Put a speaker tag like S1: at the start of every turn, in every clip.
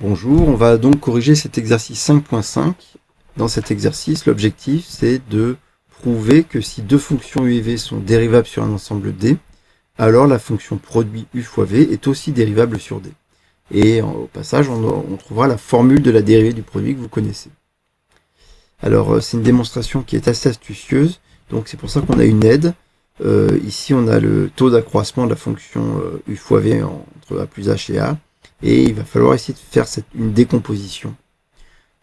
S1: Bonjour, on va donc corriger cet exercice 5.5. Dans cet exercice, l'objectif c'est de prouver que si deux fonctions u et v sont dérivables sur un ensemble D, alors la fonction produit u fois v est aussi dérivable sur D. Et au passage, on trouvera la formule de la dérivée du produit que vous connaissez. Alors, c'est une démonstration qui est assez astucieuse, donc c'est pour ça qu'on a une aide. Ici, on a le taux d'accroissement de la fonction u fois v entre a plus h et a. Et il va falloir essayer de faire une décomposition.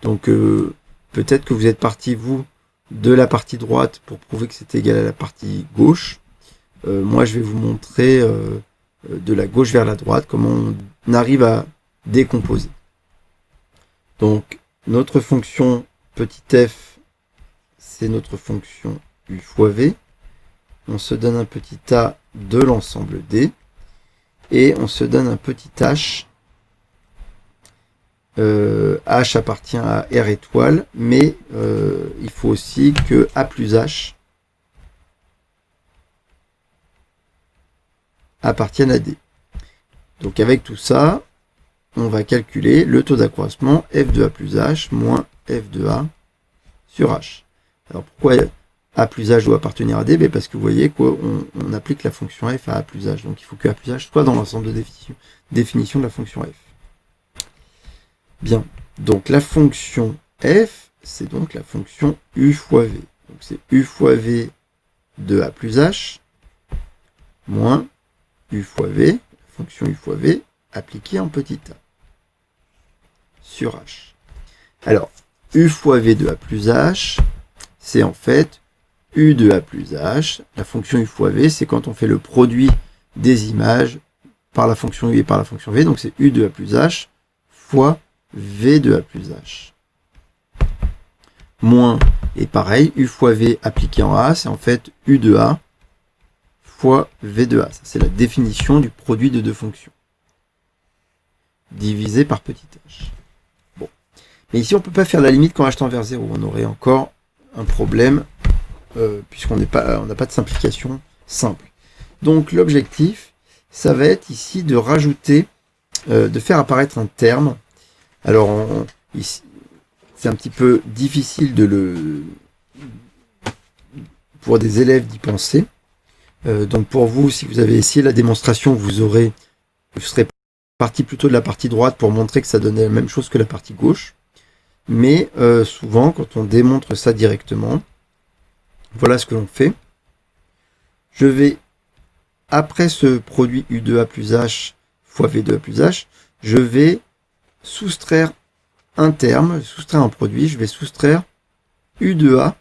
S1: Donc peut-être que vous êtes parti, vous, de la partie droite pour prouver que c'est égal à la partie gauche. Moi, je vais vous montrer de la gauche vers la droite comment on arrive à décomposer. Donc, notre fonction petit f, c'est notre fonction u fois v. On se donne un petit a de l'ensemble D. Et on se donne un petit h. H appartient à R étoile, mais il faut aussi que A plus H appartienne à D. Donc avec tout ça, on va calculer le taux d'accroissement f de A plus H moins f de A sur H. Alors pourquoi A plus H doit appartenir à D? Parce que vous voyez qu'on applique la fonction f à A plus H. Donc il faut que A plus H soit dans l'ensemble de définition de la fonction f. Bien, donc la fonction f, c'est donc la fonction u fois v. Donc c'est u fois v de a plus h moins u fois v, la fonction u fois v appliquée en petit a, sur h. Alors, u fois v de a plus h, c'est en fait u de a plus h. La fonction u fois v, c'est quand on fait le produit des images par la fonction u et par la fonction v. Donc c'est u de a plus h fois v de a plus h. Moins, et pareil, u fois v appliqué en a, c'est en fait u de a fois v de a. C'est la définition du produit de deux fonctions. Divisé par petit h. Bon. Mais ici, on ne peut pas faire la limite quand h tend vers 0. On aurait encore un problème, puisqu'on n'a pas de simplification simple. Donc l'objectif, ça va être ici de rajouter, de faire apparaître un terme. Alors, ici, c'est un petit peu difficile pour des élèves d'y penser. Donc pour vous, si vous avez essayé la démonstration, vous serez parti plutôt de la partie droite pour montrer que ça donnait la même chose que la partie gauche. Mais souvent, quand on démontre ça directement, voilà ce que l'on fait. Je vais, après ce produit u de a plus h fois v de a plus h, je vais soustraire un terme, soustraire un produit, je vais soustraire u de a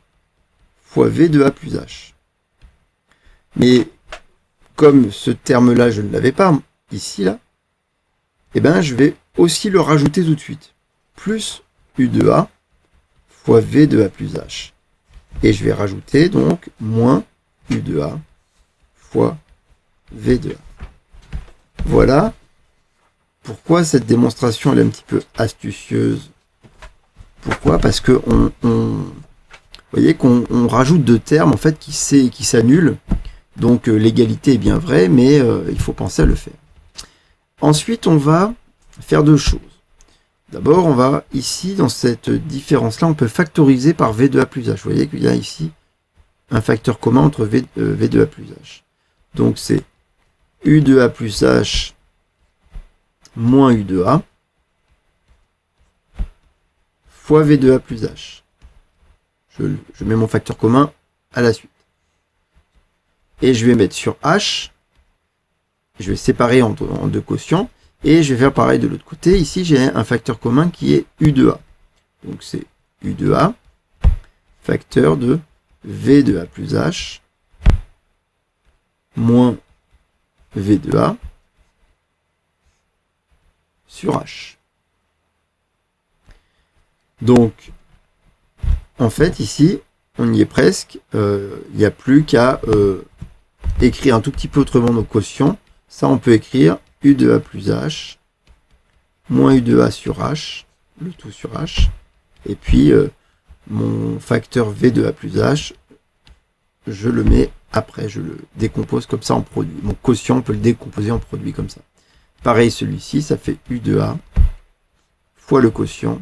S1: fois v de a plus h. Mais comme ce terme-là, je ne l'avais pas ici, là, eh ben, je vais aussi le rajouter tout de suite. Plus u de a fois v de a plus h. Et je vais rajouter donc moins u de a fois v de a. Voilà. Pourquoi cette démonstration elle est un petit peu astucieuse? Pourquoi? Parce que vous voyez qu'on rajoute deux termes en fait qui s'annulent. Donc l'égalité est bien vraie, mais il faut penser à le faire. Ensuite, on va faire deux choses. D'abord, on va ici, dans cette différence-là, on peut factoriser par v de a plus h. Vous voyez qu'il y a ici un facteur commun entre v de a plus h. Donc c'est u de a plus h moins u de a fois v de a plus h. Je mets mon facteur commun à la suite. Et je vais mettre sur h, je vais séparer en deux quotients, et je vais faire pareil de l'autre côté. Ici, j'ai un facteur commun qui est u de a. Donc c'est u de a, facteur de v de a plus h, moins v de a, sur h. Donc, en fait, ici, on y est presque. Il n'y a plus qu'à écrire un tout petit peu autrement nos quotients. Ça, on peut écrire u de a plus h, moins u de a sur h, le tout sur h. Et puis, mon facteur v de a plus h, je le mets après, je le décompose comme ça en produit. Mon quotient, on peut le décomposer en produit comme ça. Pareil, celui-ci, ça fait u de a fois le quotient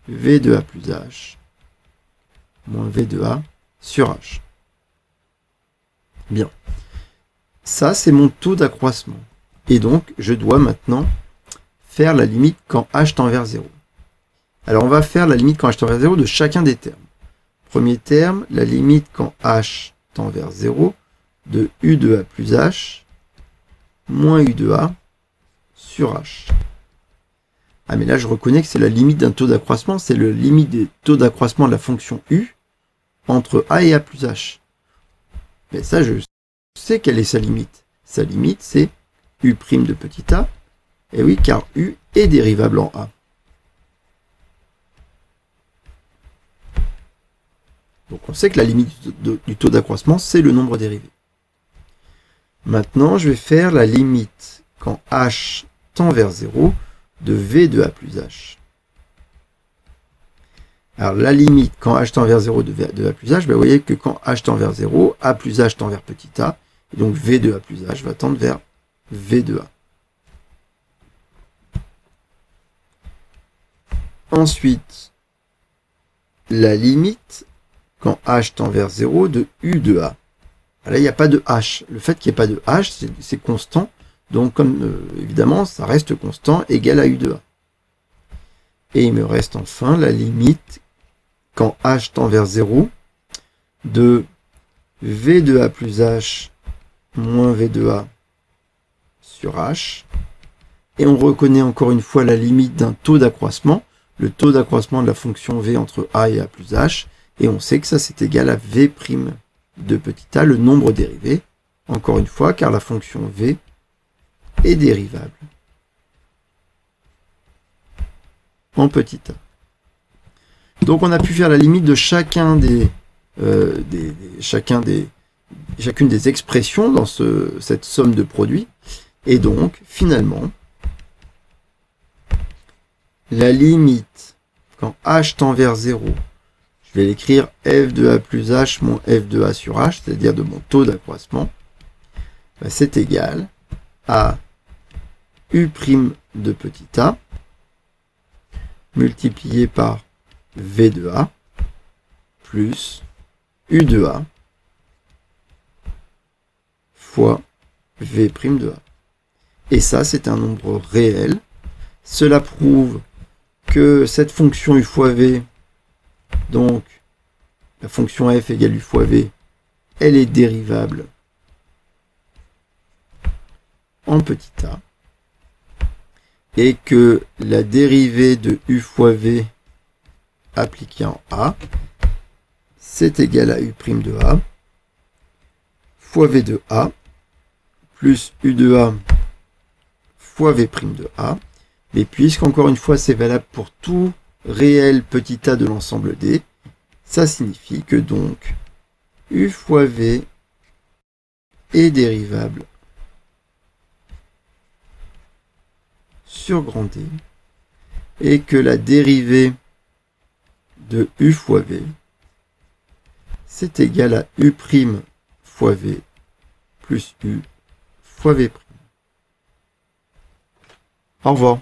S1: V de A plus H moins V de A sur H. Bien. Ça, c'est mon taux d'accroissement. Et donc, je dois maintenant faire la limite quand H tend vers 0. Alors, on va faire la limite quand H tend vers 0 de chacun des termes. Premier terme, la limite quand H tend vers 0 de U de A plus H moins U de A sur H. Ah, mais là, je reconnais que c'est la limite d'un taux d'accroissement, c'est le limite des taux d'accroissement de la fonction U entre A et A plus H. Mais ça, je sais quelle est sa limite. Sa limite, c'est U' de petit a. Et oui, car U est dérivable en A. Donc on sait que la limite du taux d'accroissement, c'est le nombre dérivé. Maintenant, je vais faire la limite quand H tend vers 0 de V de A plus H. Alors la limite quand H tend vers 0 de A plus H, ben, vous voyez que quand H tend vers 0, A plus H tend vers petit a, et donc V de A plus H va tendre vers V de A. Ensuite, la limite quand H tend vers 0 de U de A. Là, il n'y a pas de H. Le fait qu'il n'y ait pas de H, c'est constant. Donc, comme évidemment, ça reste constant, égal à U de A. Et il me reste enfin la limite quand H tend vers 0 de V de A plus H moins V de A sur H. Et on reconnaît encore une fois la limite d'un taux d'accroissement, le taux d'accroissement de la fonction V entre A et A plus H. Et on sait que ça, c'est égal à V' de petit a, le nombre dérivé. Encore une fois, car la fonction V est dérivable en petit a. Donc on a pu faire la limite de chacune des expressions dans cette somme de produits. Et donc, finalement, la limite quand H tend vers 0, je vais l'écrire f de A plus H moins f de A sur H, c'est-à-dire de mon taux d'accroissement, c'est égal à U' de petit a multiplié par V de A plus U de A fois V' de A. Et ça, c'est un nombre réel. Cela prouve que cette fonction U fois V, donc la fonction f égale U fois V, elle est dérivable en petit a. Et que la dérivée de U fois V appliquée en A, c'est égal à U' de A fois V de A plus U de A fois V' de A. Et puisqu'encore une fois c'est valable pour tout réel petit a de l'ensemble D, ça signifie que donc U fois V est dérivable sur grand D et que la dérivée de U fois V c'est égal à U' fois V plus U fois V'. Au revoir.